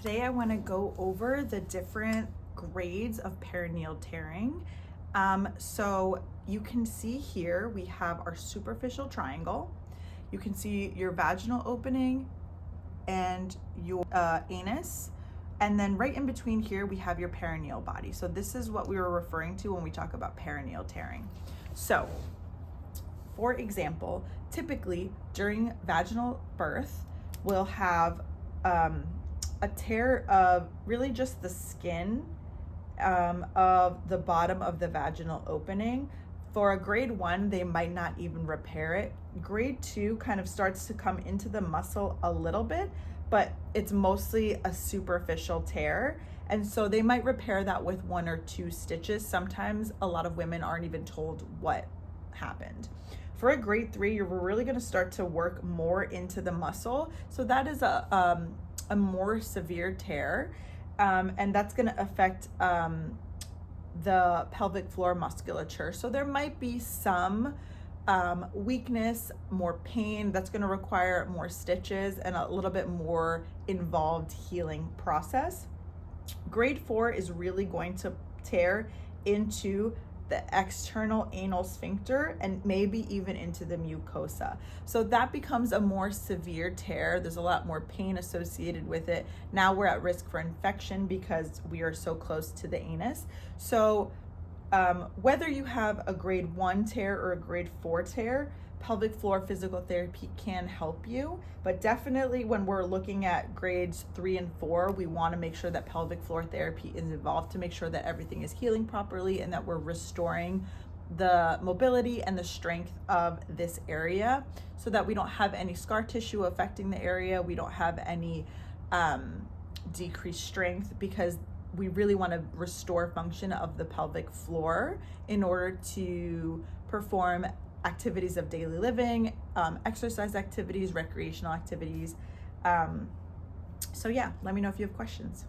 Today I want to go over the different grades of perineal tearing. So you can see here we have our superficial triangle. You can see your vaginal opening and your anus. And then right in between here, we have your perineal body. So this is what we were referring to when we talk about perineal tearing. So for example, typically during vaginal birth, we'll have a tear of really just the skin of the bottom of the vaginal opening. For a grade 1, they might not even repair it. Grade 2 kind of starts to come into the muscle a little bit, but it's mostly a superficial tear. And so they might repair that with 1 or 2 stitches. Sometimes a lot of women aren't even told what happened. For a grade 3, you're really going to start to work more into the muscle. So that is a more severe tear, and that's going to affect the pelvic floor musculature. So there might be some weakness, more pain. That's going to require more stitches and a little bit more involved healing process. Grade 4 is really going to tear into the external anal sphincter and maybe even into the mucosa. So that becomes a more severe tear. There's a lot more pain associated with it. Now we're at risk for infection because we are so close to the anus. So whether you have a grade 1 tear or a grade 4 tear, pelvic floor physical therapy can help you, but definitely when we're looking at grades 3 and 4, we want to make sure that pelvic floor therapy is involved to make sure that everything is healing properly and that we're restoring the mobility and the strength of this area so that we don't have any scar tissue affecting the area. We don't have any decreased strength, because we really want to restore function of the pelvic floor in order to perform activities of daily living, exercise activities, recreational activities. So yeah, let me know if you have questions.